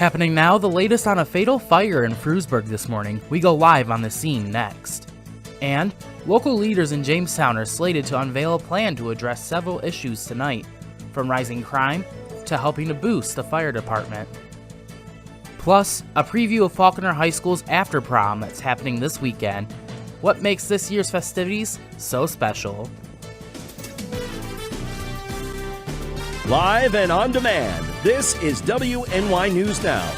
Happening now, the latest on a fatal fire in Frewsburg this morning. We go live on the scene next. And local leaders in Jamestown are slated to unveil a plan to address several issues tonight, from rising crime to helping to boost the fire department. Plus, a preview of Falconer High School's After Prom that's happening this weekend. What makes this year's festivities so special? Live and on demand, this is WNY News Now.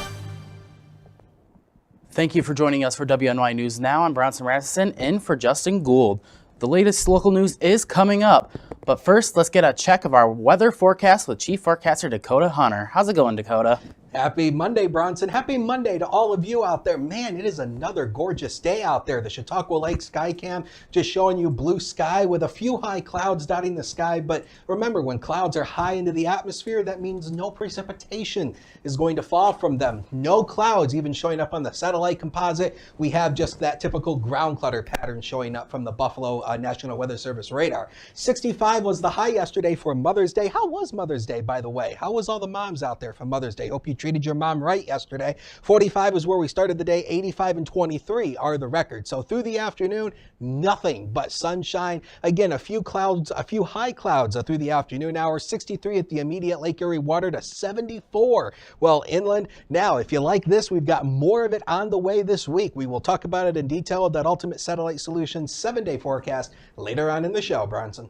Thank you for joining us for WNY News Now. I'm Bronson Radisson in for Justin Gould. The latest local news is coming up, but first let's get a check of our weather forecast with Chief Forecaster Dakota Hunter. How's it going, Dakota? Happy Monday, Bronson. Happy Monday to all of you out there. Man, it is another gorgeous day out there. The Chautauqua Lake Skycam just showing you blue sky with a few high clouds dotting the sky. But remember, when clouds are high into the atmosphere, that means no precipitation is going to fall from them. No clouds even showing up on the satellite composite. We have just that typical ground clutter pattern showing up from the Buffalo National Weather Service radar. 65 was the high yesterday for Mother's Day. How was Mother's Day, by the way? How was all the moms out there for Mother's Day? Hope you treated your mom right yesterday. 45 is where we started the day. 85 and 23 are the records. So through the afternoon, nothing but sunshine. Again, a few clouds, a few high clouds through the afternoon hours. 63 at the immediate Lake Erie water to 74. Well, inland. Now, if you like this, we've got more of it on the way this week. We will talk about it in detail with that Ultimate Satellite Solutions 7-day forecast later on in the show, Bronson.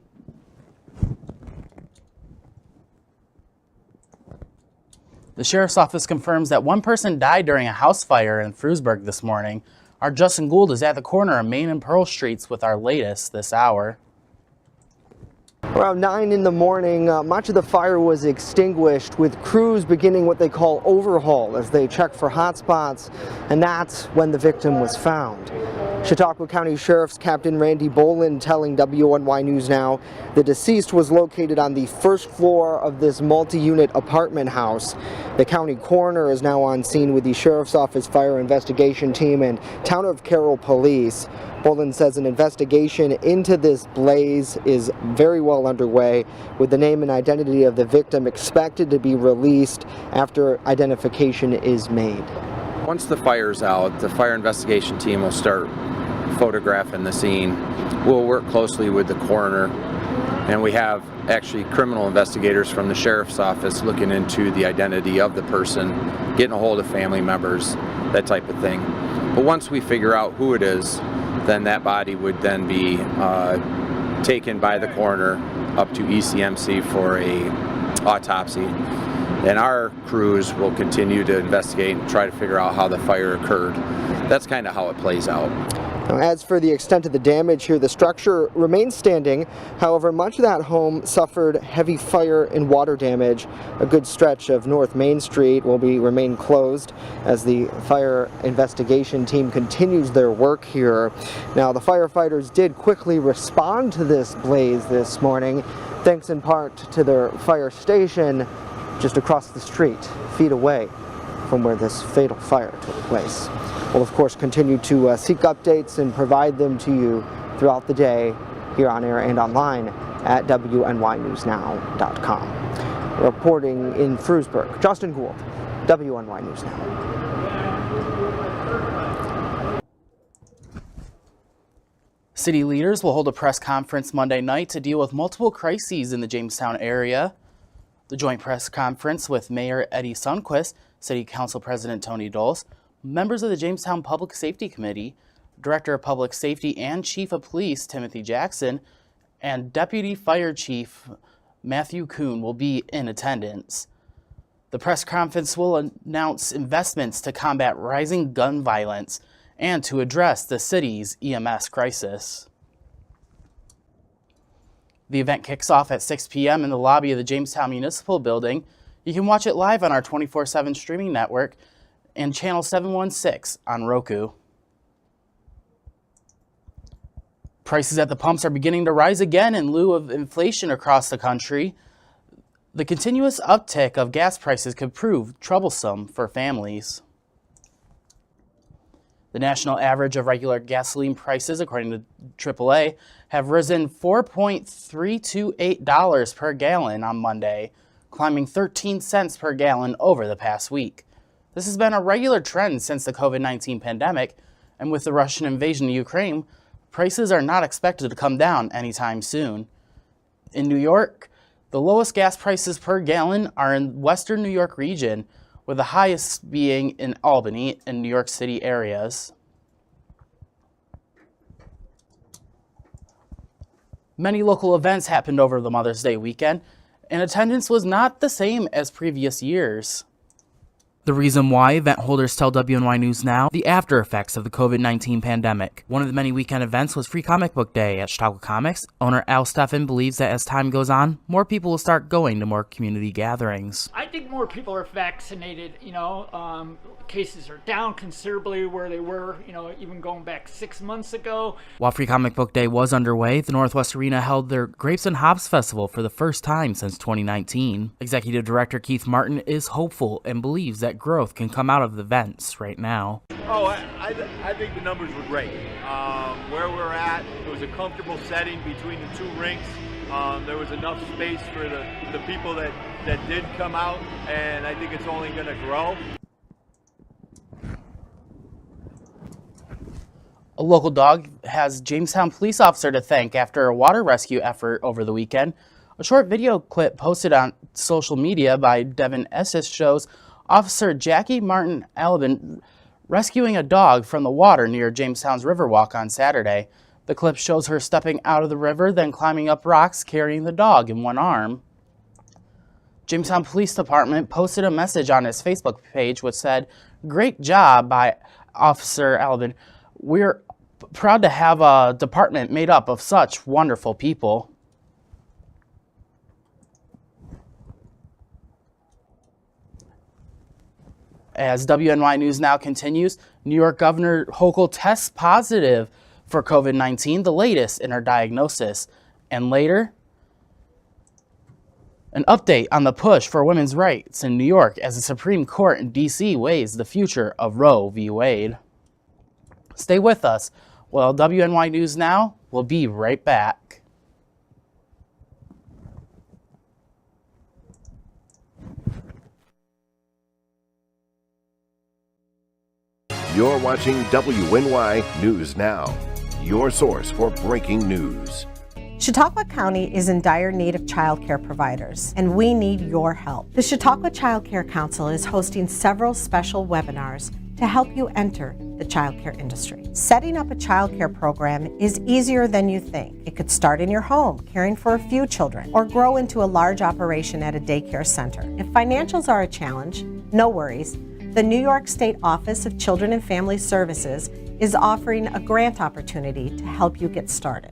The Sheriff's Office confirms that one person died during a house fire in Frewsburg this morning. Our Justin Gould is at the corner of Main and Pearl Streets with our latest this hour. Around 9 in the morning, much of the fire was extinguished, with crews beginning what they call overhaul as they check for hot spots, and that's when the victim was found. Chautauqua County Sheriff's Captain Randy Boland telling WNY News Now the deceased was located on the first floor of this multi-unit apartment house. The county coroner is now on scene with the Sheriff's Office Fire Investigation Team and Town of Carroll Police. Boland says an investigation into this blaze is very well underway, with the name and identity of the victim expected to be released after identification is made. Once the fire's out, the fire investigation team will start photographing the scene. We'll work closely with the coroner, and we have actually criminal investigators from the sheriff's office looking into the identity of the person, getting a hold of family members, that type of thing. But once we figure out who it is, then that body would then be taken by the coroner up to ECMC for a autopsy. And our crews will continue to investigate and try to figure out how the fire occurred. That's kind of how it plays out. Now, as for the extent of the damage here, the structure remains standing. However, much of that home suffered heavy fire and water damage. A good stretch of North Main Street will remain closed as the fire investigation team continues their work here. Now, the firefighters did quickly respond to this blaze this morning, thanks in part to their fire station just across the street, feet away from where this fatal fire took place. We'll, of course, continue to seek updates and provide them to you throughout the day here on air and online at WNYNewsNow.com. Reporting in Frewsburg, Justin Gould, WNY News Now. City leaders will hold a press conference Monday night to deal with multiple crises in the Jamestown area. The joint press conference with Mayor Eddie Sundquist, City Council President Tony Dulce, members of the Jamestown Public Safety Committee, Director of Public Safety and Chief of Police Timothy Jackson, and Deputy Fire Chief Matthew Kuhn will be in attendance. The press conference will announce investments to combat rising gun violence and to address the city's EMS crisis. The event kicks off at 6 p.m. in the lobby of the Jamestown Municipal building. You can watch it live on our 24/7 streaming network and channel 716 on Roku. Prices at the pumps are beginning to rise again in lieu of inflation across the country. The continuous uptick of gas prices could prove troublesome for families. The national average of regular gasoline prices, according to AAA, have risen $4.328 per gallon on Monday, climbing 13 cents per gallon over the past week. This has been a regular trend since the COVID-19 pandemic, and with the Russian invasion of Ukraine, prices are not expected to come down anytime soon. In New York, the lowest gas prices per gallon are in Western New York region, with the highest being in Albany and New York City areas. Many local events happened over the Mother's Day weekend, and attendance was not the same as previous years. The reason why, event holders tell WNYNewsNow, the after effects of the COVID-19 pandemic. One of the many weekend events was Free Comic Book Day at Chautauqua Comics. Owner Al Steffen believes that as time goes on, more people will start going to more community gatherings. I think more people are vaccinated, cases are down considerably where they were, even going back 6 months ago. While Free Comic Book Day was underway, the Northwest Arena held their Grapes and Hops Festival for the first time since 2019. Executive Director Keith Martin is hopeful and believes that growth can come out of the events right now. Oh, I think the numbers were great. Where we're at, it was a comfortable setting between the two rinks. There was enough space for the people that did come out, and I think it's only going to grow. A local dog has Jamestown police officer to thank after a water rescue effort over the weekend. A short video clip posted on social media by Devin Estes shows Officer Jackie Martin Albin rescuing a dog from the water near Jamestown's Riverwalk on Saturday. The clip shows her stepping out of the river, then climbing up rocks, carrying the dog in one arm. Jamestown Police Department posted a message on its Facebook page which said, "Great job by Officer Albin. We're proud to have a department made up of such wonderful people." As WNY News Now continues, New York Governor Hochul tests positive for COVID-19, the latest in her diagnosis. And later, an update on the push for women's rights in New York as the Supreme Court in D.C. weighs the future of Roe v. Wade. Stay with us. Well, WNY News Now will be right back. You're watching WNY News Now, your source for breaking news. Chautauqua County is in dire need of child care providers, and we need your help. The Chautauqua Child Care Council is hosting several special webinars to help you enter the child care industry. Setting up a child care program is easier than you think. It could start in your home, caring for a few children, or grow into a large operation at a daycare center. If financials are a challenge, no worries. The New York State Office of Children and Family Services is offering a grant opportunity to help you get started.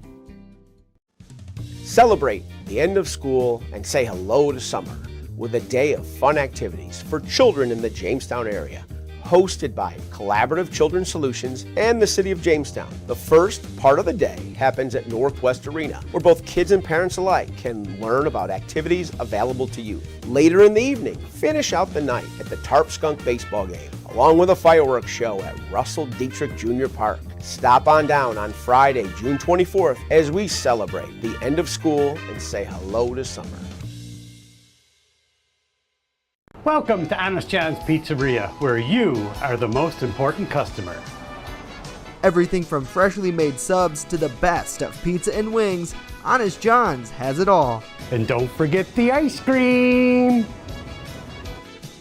Celebrate the end of school and say hello to summer with a day of fun activities for children in the Jamestown area, hosted by Collaborative Children's Solutions and the City of Jamestown. The first part of the day happens at Northwest Arena, where both kids and parents alike can learn about activities available to you. Later in the evening, finish out the night at the Tarp Skunk baseball game, along with a fireworks show at Russell Dietrich Jr. Park. Stop on down on Friday, June 24th, as we celebrate the end of school and say hello to summer. Welcome to Honest John's Pizzeria, where you are the most important customer. Everything from freshly made subs to the best of pizza and wings, Honest John's has it all. And don't forget the ice cream!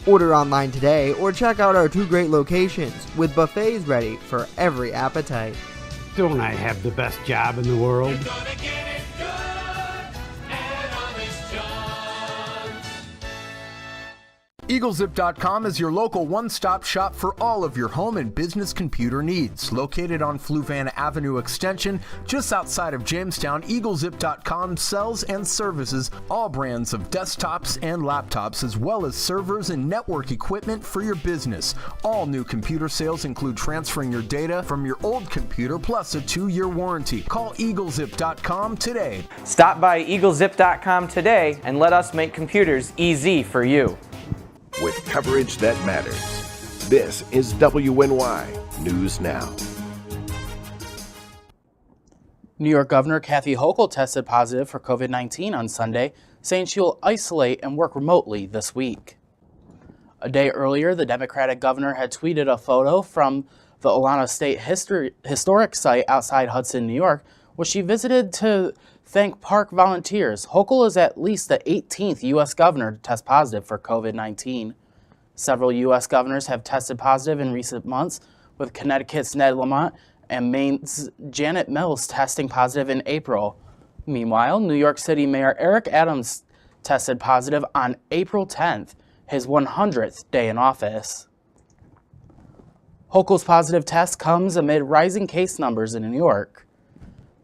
Order online today or check out our 2 great locations with buffets ready for every appetite. Don't I have the best job in the world? EagleZip.com is your local one-stop shop for all of your home and business computer needs. Located on Fluvan Avenue Extension, just outside of Jamestown, EagleZip.com sells and services all brands of desktops and laptops, as well as servers and network equipment for your business. All new computer sales include transferring your data from your old computer plus a 2-year warranty. Call EagleZip.com today. Stop by EagleZip.com today and let us make computers easy for you. With coverage that matters, this is WNY News Now. New York Governor Kathy Hochul tested positive for COVID-19 on Sunday, saying she will isolate and work remotely this week. A day earlier, the Democratic governor had tweeted a photo from the Olana State Historic Site outside Hudson, New York, which she visited to thank park volunteers. Hochul is at least the 18th U.S. governor to test positive for COVID-19. Several U.S. governors have tested positive in recent months, with Connecticut's Ned Lamont and Maine's Janet Mills testing positive in April. Meanwhile, New York City Mayor Eric Adams tested positive on April 10th, his 100th day in office. Hochul's positive test comes amid rising case numbers in New York.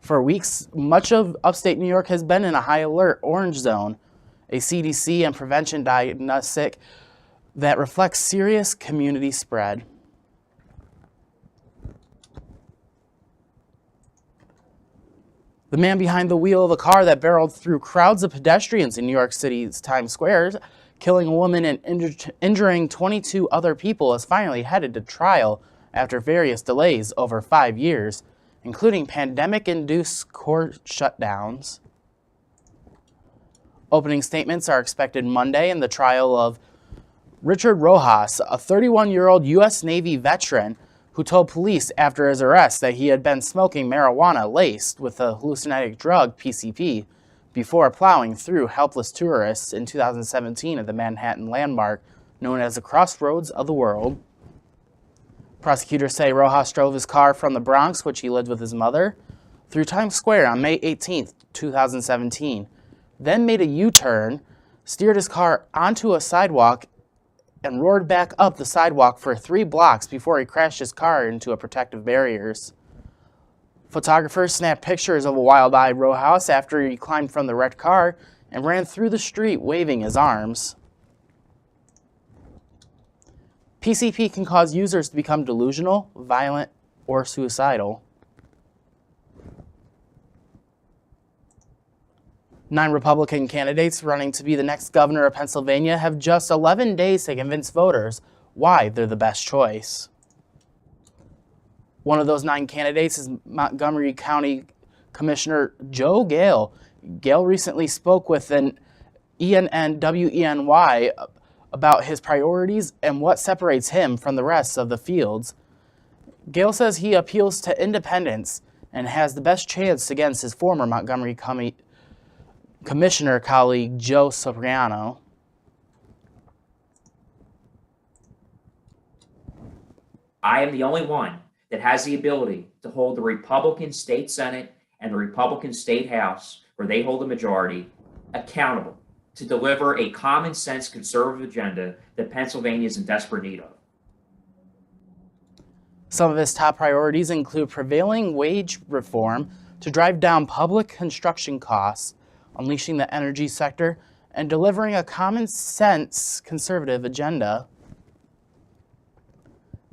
For weeks, much of upstate New York has been in a high alert orange zone, a CDC and prevention diagnostic that reflects serious community spread. The man behind the wheel of a car that barreled through crowds of pedestrians in New York City's Times Square, killing a woman and injuring 22 other people, is finally headed to trial after various delays over 5 years, including pandemic-induced court shutdowns. Opening statements are expected Monday in the trial of Richard Rojas, a 31-year-old U.S. Navy veteran who told police after his arrest that he had been smoking marijuana laced with the hallucinogenic drug PCP before plowing through helpless tourists in 2017 at the Manhattan landmark known as the Crossroads of the World. Prosecutors say Rojas drove his car from the Bronx, which he lived with his mother, through Times Square on May 18, 2017, then made a U-turn, steered his car onto a sidewalk, and roared back up the sidewalk for 3 blocks before he crashed his car into a protective barriers. Photographers snapped pictures of a wild-eyed Rojas after he climbed from the wrecked car and ran through the street waving his arms. PCP can cause users to become delusional, violent, or suicidal. 9 Republican candidates running to be the next governor of Pennsylvania have just 11 days to convince voters why they're the best choice. One of those 9 candidates is Montgomery County Commissioner Joe Gale. Gale recently spoke with an WNYNewsNow about his priorities and what separates him from the rest of the fields. Gale says he appeals to independents and has the best chance against his former Montgomery County Commissioner colleague Joe Soprano. I am the only one that has the ability to hold the Republican State Senate and the Republican State House, where they hold the majority, accountable to deliver a common sense conservative agenda that Pennsylvania is in desperate need of. Some of his top priorities include prevailing wage reform to drive down public construction costs, unleashing the energy sector, and delivering a common sense conservative agenda.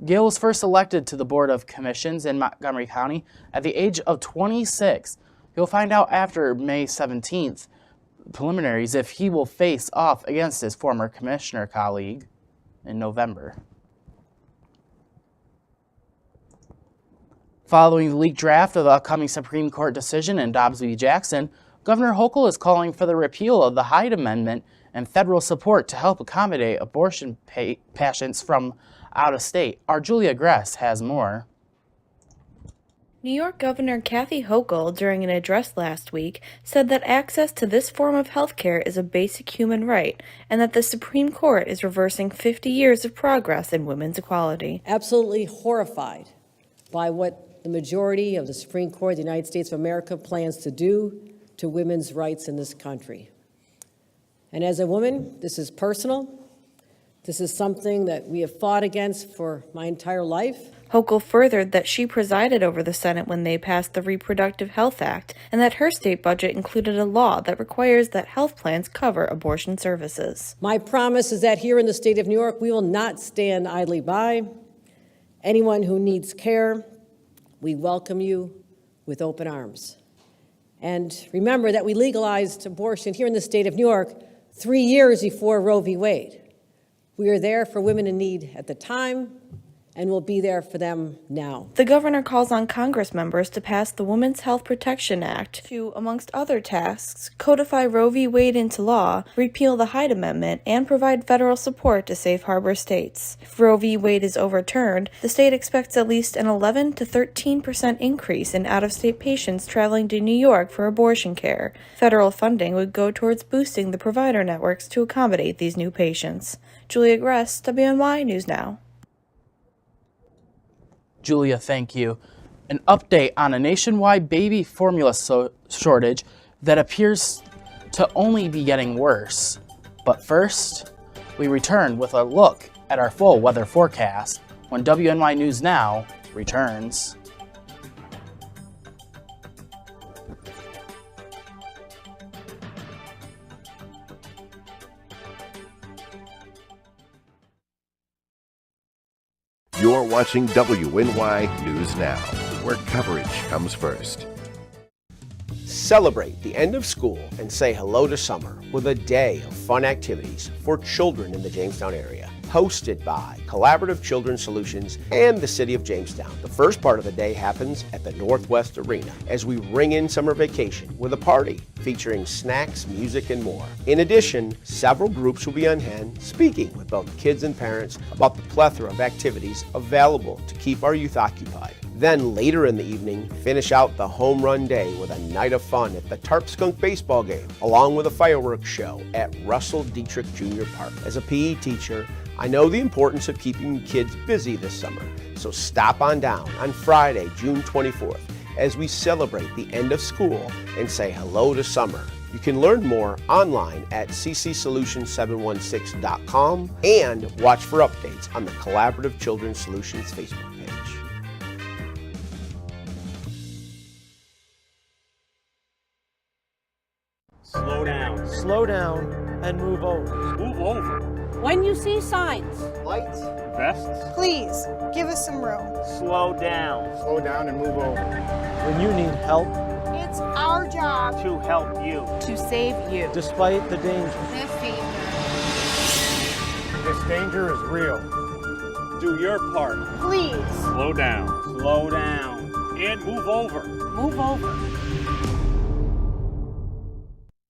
Gale was first elected to the Board of Commissions in Montgomery County at the age of 26. He'll find out after May 17th preliminaries if he will face off against his former commissioner colleague in November. Following the leaked draft of the upcoming Supreme Court decision in Dobbs v. Jackson, Governor Hochul is calling for the repeal of the Hyde Amendment and federal support to help accommodate abortion patients from out of state. Our Julia Gress has more. New York Governor Kathy Hochul, during an address last week, said that access to this form of health care is a basic human right and that the Supreme Court is reversing 50 years of progress in women's equality. Absolutely horrified by what the majority of the Supreme Court of the United States of America plans to do to women's rights in this country. And as a woman, this is personal. This is something that we have fought against for my entire life. Hochul furthered that she presided over the Senate when they passed the Reproductive Health Act, and that her state budget included a law that requires that health plans cover abortion services. My promise is that here in the state of New York, we will not stand idly by. Anyone who needs care, we welcome you with open arms. And remember that we legalized abortion here in the state of New York 3 years before Roe v. Wade. We are there for women in need at the time, and we'll be there for them now. The governor calls on Congress members to pass the Women's Health Protection Act to, amongst other tasks, codify Roe v. Wade into law, repeal the Hyde Amendment, and provide federal support to safe harbor states. If Roe v. Wade is overturned, the state expects at least an 11 to 13% increase in out-of-state patients traveling to New York for abortion care. Federal funding would go towards boosting the provider networks to accommodate these new patients. Julia Gress, WNYNewsNow. Julia, thank you. An update on a nationwide baby formula shortage that appears to only be getting worse. But first, we return with a look at our full weather forecast when WNY News Now returns. You're watching WNY News Now, where coverage comes first. Celebrate the end of school and say hello to summer with a day of fun activities for children in the Jamestown area. Hosted by Collaborative Children's Solutions and the City of Jamestown. The first part of the day happens at the Northwest Arena as we ring in summer vacation with a party featuring snacks, music, and more. In addition, several groups will be on hand speaking with both kids and parents about the plethora of activities available to keep our youth occupied. Then later in the evening, finish out the home run day with a night of fun at the Tarp Skunk baseball game, along with a fireworks show at Russell Dietrich Jr. Park. As a PE teacher, I know the importance of keeping kids busy this summer, so stop on down on Friday, June 24th, as we celebrate the end of school and say hello to summer. You can learn more online at ccsolutions716.com and watch for updates on the Collaborative Children's Solutions Facebook page. Slow down. Slow down and move over. Move over. When you see signs, Lights. Vests. please give us some room. Slow down. Slow down and move over. When you need help, It's our job To help you. to save you. despite the danger. This danger. This danger is real. Do your part. Please Slow down. Slow down. And move over. move over.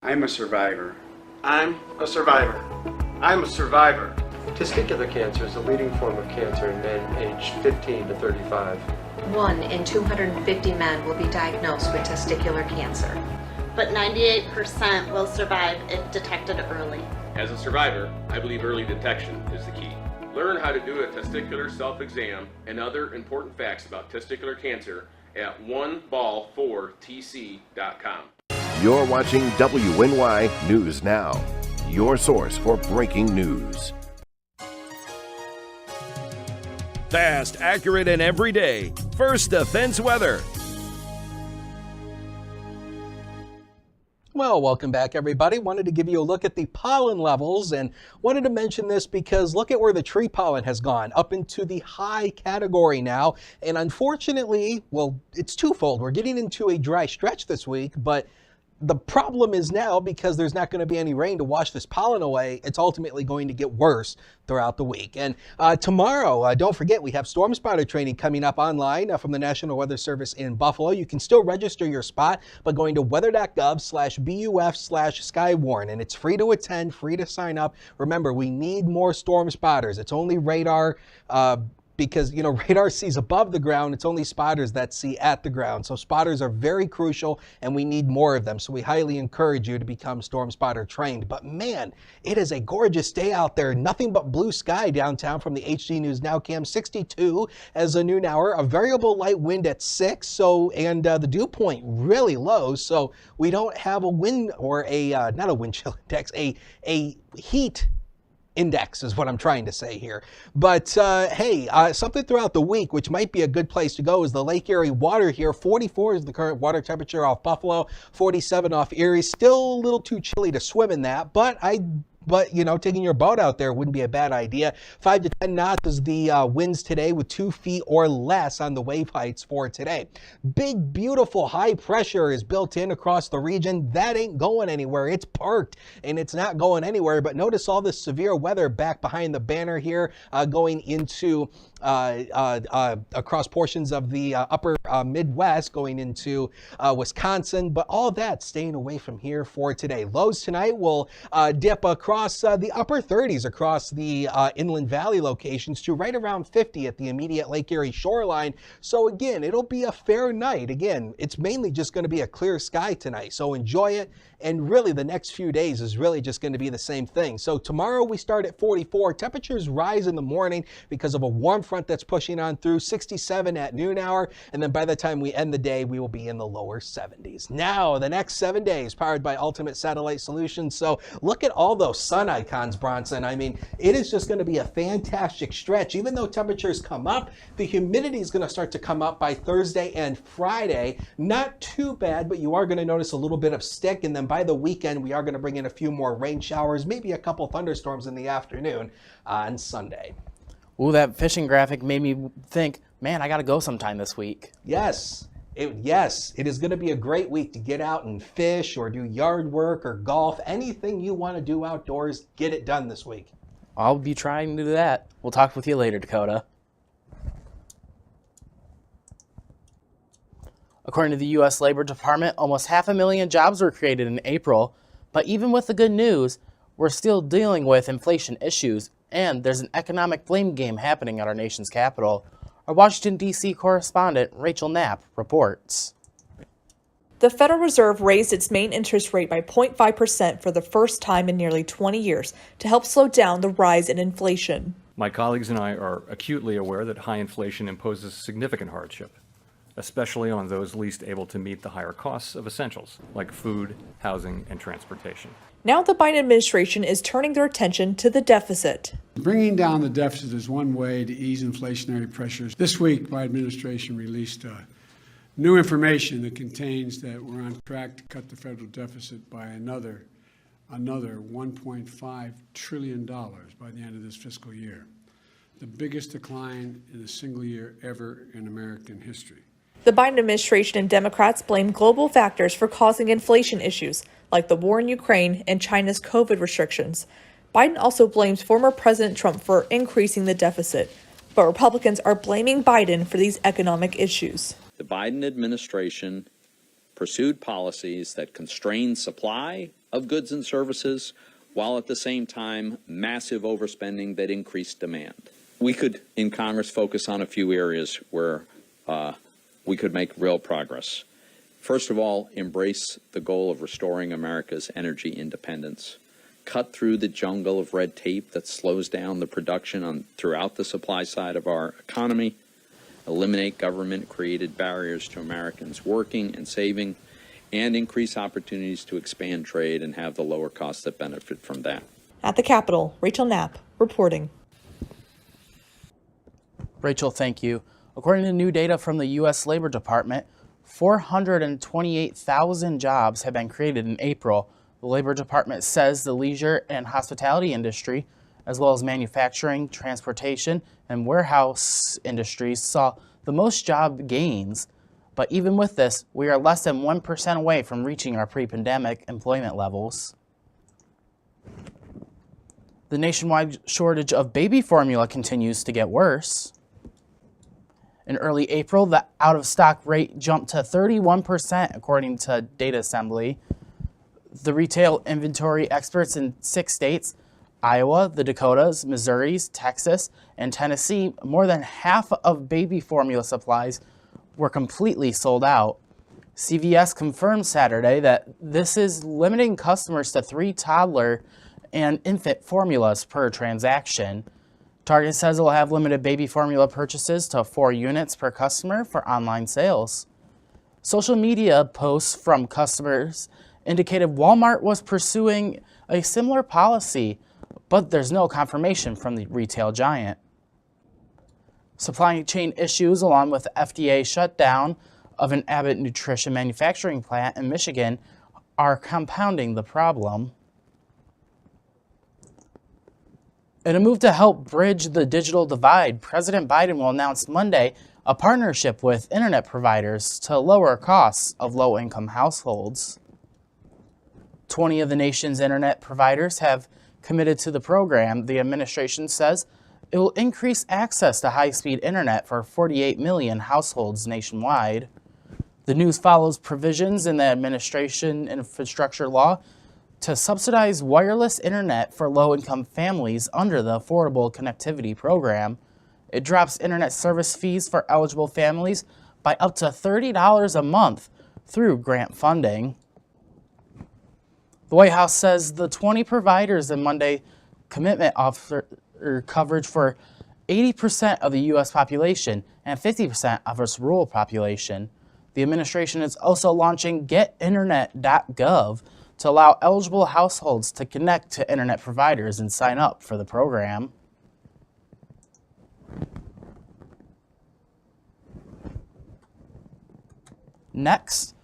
I'm a survivor. I'm a survivor. I'm a survivor. Testicular cancer is the leading form of cancer in men aged 15 to 35. 1 in 250 men will be diagnosed with testicular cancer. But 98% will survive if detected early. As a survivor, I believe early detection is the key. Learn how to do a testicular self-exam and other important facts about testicular cancer at oneball4tc.com. You're watching WNY News Now, your source for breaking news. Fast, accurate, and everyday. First Defense Weather. Well, welcome back, everybody. Wanted to give you a look at the pollen levels and wanted to mention this because look at where the tree pollen has gone, up into the high category now. And unfortunately, well, it's twofold. We're getting into a dry stretch this week, but the problem is now because there's not going to be any rain to wash this pollen away, it's ultimately going to get worse throughout the week. And tomorrow, don't forget, we have storm spotter training coming up online from the National Weather Service in Buffalo. You can still register your spot by going to weather.gov/BUF/Skywarn, and it's free to attend, free to sign up. Remember, we need more storm spotters. It's only radar because, radar sees above the ground. It's only spotters that see at the ground. So spotters are very crucial and we need more of them. So we highly encourage you to become storm spotter trained. But man, it is a gorgeous day out there. Nothing but blue sky downtown from the HD News Now cam. 62 as a noon hour, a variable light wind at 6. And the dew point really low. So we don't have a wind or not a wind chill index, a heat index is what I'm trying to say here. But hey, something throughout the week, which might be a good place to go, is the Lake Erie water here. 44 is the current water temperature off Buffalo, 47 off Erie. Still a little too chilly to swim in that, but I but you know, taking your boat out there wouldn't be a bad idea. 5 to 10 knots is the winds today, with 2 feet or less on the wave heights for today. Big, beautiful high pressure is built in across the region. That ain't going anywhere. It's parked and it's not going anywhere. But notice all this severe weather back behind the banner here, going into across portions of the upper Midwest, going into Wisconsin, but all that staying away from here for today. Lows tonight will dip across the upper 30s across the Inland Valley locations to right around 50 at the immediate Lake Erie shoreline. So again, it'll be a fair night. Again, it's mainly just going to be a clear sky tonight, so enjoy it. And really the next few days is really just going to be the same thing. So tomorrow we start at 44. Temperatures rise in the morning because of a warm front that's pushing on through, 67 at noon hour. And then by the time we end the day, we will be in the lower 70s. Now, the next 7 days powered by Ultimate Satellite Solutions. So look at all those sun icons, Bronson. I mean, it is just going to be a fantastic stretch. Even though temperatures come up, the humidity is going to start to come up by Thursday and Friday. Not too bad, but you are going to notice a little bit of stick. And then by the weekend, we are going to bring in a few more rain showers, maybe a couple thunderstorms in the afternoon on Sunday. Ooh, that fishing graphic made me think, man, I got to go sometime this week. Yes. It is going to be a great week to get out and fish or do yard work or golf. Anything you want to do outdoors, get it done this week. I'll be trying to do that. We'll talk with you later, Dakota. According to the U.S. Labor Department, almost 500,000 jobs were created in April. But even with the good news, we're still dealing with inflation issues, and there's an economic blame game happening at our nation's capital. Our Washington, D.C. correspondent, Rachel Knapp, reports. The Federal Reserve raised its main interest rate by 0.5% for the first time in nearly 20 years to help slow down the rise in inflation. My colleagues and I are acutely aware that high inflation imposes significant hardship, especially on those least able to meet the higher costs of essentials like food, housing, and transportation. Now the Biden administration is turning their attention to the deficit. Bringing down the deficit is one way to ease inflationary pressures. This week, my administration released new information that contains that we're on track to cut the federal deficit by another $1.5 trillion by the end of this fiscal year, the biggest decline in a single year ever in American history. The Biden administration and Democrats blame global factors for causing inflation issues, like the war in Ukraine and China's COVID restrictions. Biden also blames former President Trump for increasing the deficit, but Republicans are blaming Biden for these economic issues. The Biden administration pursued policies that constrained supply of goods and services, while at the same time, massive overspending that increased demand. We could, in Congress, focus on a few areas where we could make real progress. First of all, embrace the goal of restoring America's energy independence. Cut through the jungle of red tape that slows down the production throughout the supply side of our economy. Eliminate government-created barriers to Americans working and saving, and increase opportunities to expand trade and have the lower costs that benefit from that. At the Capitol, Rachel Knapp reporting. Rachel, thank you. According to new data from the U.S. Labor Department, 428,000 jobs have been created in April. The Labor Department says the leisure and hospitality industry, as well as manufacturing, transportation, and warehouse industries saw the most job gains. But even with this, we are less than 1% away from reaching our pre-pandemic employment levels. The nationwide shortage of baby formula continues to get worse. In early April, the out-of-stock rate jumped to 31%, according to Data Assembly. The retail inventory experts in 6 states, Iowa, the Dakotas, Missouri, Texas, and Tennessee, more than half of baby formula supplies were completely sold out. CVS confirmed Saturday that this is limiting customers to 3 toddler and infant formulas per transaction. Target says it will have limited baby formula purchases to 4 units per customer for online sales. Social media posts from customers indicated Walmart was pursuing a similar policy, but there's no confirmation from the retail giant. Supply chain issues, along with the FDA shutdown of an Abbott nutrition manufacturing plant in Michigan, are compounding the problem. In a move to help bridge the digital divide, President Biden will announce Monday a partnership with internet providers to lower costs of low-income households. 20 of the nation's internet providers have committed to the program. The administration says it will increase access to high-speed internet for 48 million households nationwide. The news follows provisions in the administration infrastructure law to subsidize wireless internet for low-income families under the Affordable Connectivity Program. It drops internet service fees for eligible families by up to $30 a month through grant funding. The White House says the 20 providers in Monday commitment offer coverage for 80% of the U.S. population and 50% of its rural population. The administration is also launching getinternet.gov to allow eligible households to connect to internet providers and sign up for the program. Next,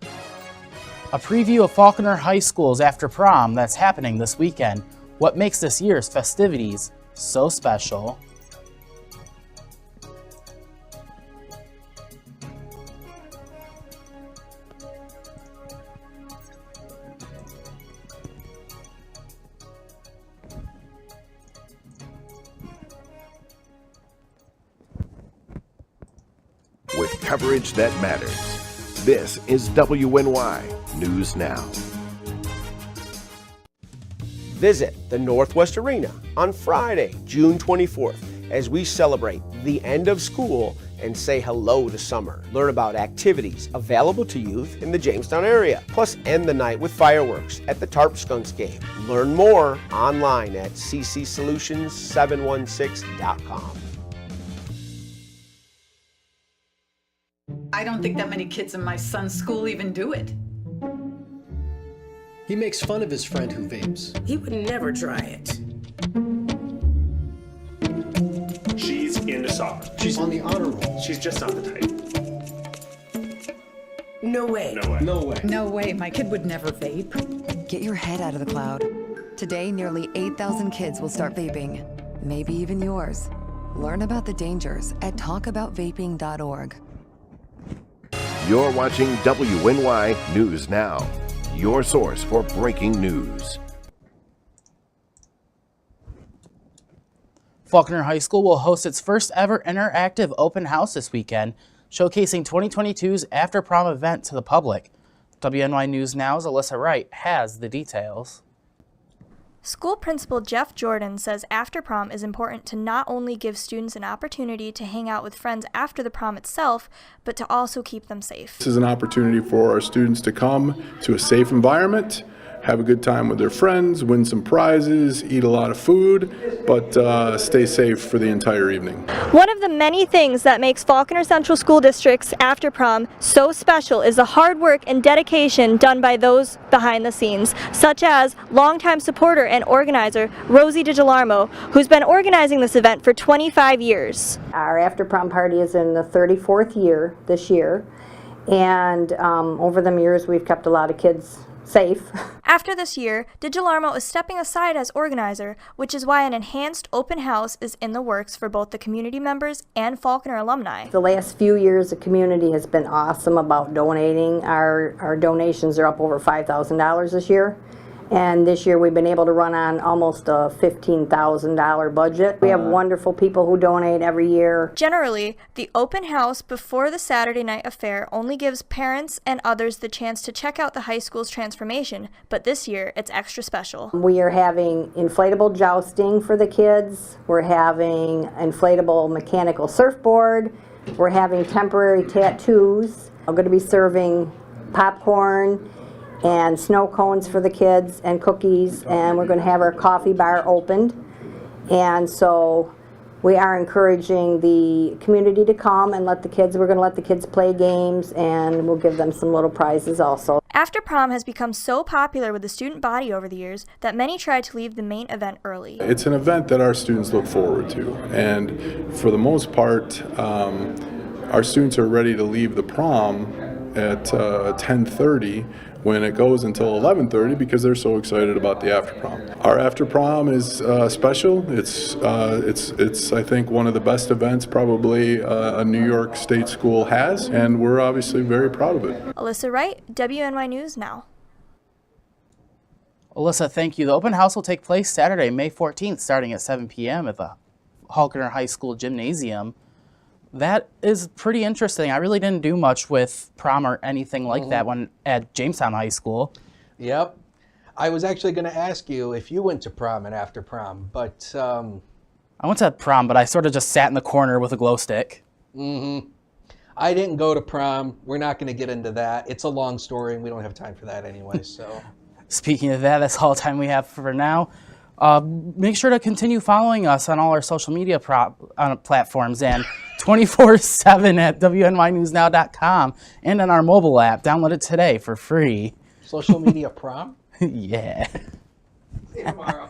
a preview of Faulkner High School's After Prom that's happening this weekend. What makes this year's festivities so special? With coverage that matters, this is WNYNewsNow. Visit the Northwest Arena on Friday, June 24th, as we celebrate the end of school and say hello to summer. Learn about activities available to youth in the Jamestown area, plus end the night with fireworks at the Tarp Skunks game. Learn more online at ccsolutions716.com. I don't think that many kids in my son's school even do it. He makes fun of his friend who vapes. He would never try it. She's into soccer. She's on the honor roll. She's just not the type. No way. No way. No way. No way, my kid would never vape. Get your head out of the cloud. Today, nearly 8,000 kids will start vaping. Maybe even yours. Learn about the dangers at talkaboutvaping.org. You're watching WNY News Now, your source for breaking news. Faulkner High School will host its first ever interactive open house this weekend, showcasing 2022's After Prom event to the public. WNY News Now's Alyssa Wright has the details. School principal Jeff Jordan says After Prom is important to not only give students an opportunity to hang out with friends after the prom itself, but to also keep them safe. This is an opportunity for our students to come to a safe environment, have a good time with their friends, win some prizes, eat a lot of food, but stay safe for the entire evening. One of the many things that makes Faulkner Central School District's After Prom so special is the hard work and dedication done by those behind the scenes, such as longtime supporter and organizer Rosie DiGilarmo, who's been organizing this event for 25 years. Our After Prom party is in the 34th year this year, and over the years we've kept a lot of kids safe. After this year, DiGilarmo is stepping aside as organizer, which is why an enhanced open house is in the works for both the community members and Faulkner alumni. The last few years, the community has been awesome about donating. Our donations are up over $5,000 this year. And this year we've been able to run on almost a $15,000 budget. We have wonderful people who donate every year. Generally, the open house before the Saturday night affair only gives parents and others the chance to check out the high school's transformation, but this year it's extra special. We are having inflatable jousting for the kids. We're having inflatable mechanical surfboard. We're having temporary tattoos. I'm going to be serving popcorn and snow cones for the kids and cookies, and we're going to have our coffee bar opened. And so we are encouraging the community to come and we're going to let the kids play games, and we'll give them some little prizes also. After Prom has become so popular with the student body over the years that many tried to leave the main event early. It's an event that our students look forward to, and for the most part, our students are ready to leave the prom at 10:30 when it goes until 11:30 because they're so excited about the after prom. Our after prom is special. It's I think one of the best events probably a New York State school has, and we're obviously very proud of it. Alyssa Wright, WNY News Now. Alyssa, thank you. The open house will take place Saturday, May 14th, starting at 7 p.m. at the Halkiner High School Gymnasium. That is pretty interesting. I really didn't do much with prom or anything like that when at Jamestown High School. Yep. I was actually going to ask you if you went to prom and after prom, but... I went to prom, but I sort of just sat in the corner with a glow stick. I didn't go to prom. We're not going to get into that. It's a long story, and we don't have time for that anyway, so... Speaking of that, that's all the time we have for now. Make sure to continue following us on all our social media platforms and 24/7 at WNYNewsNow.com and on our mobile app. Download it today for free. Social media prom? Yeah. See you tomorrow.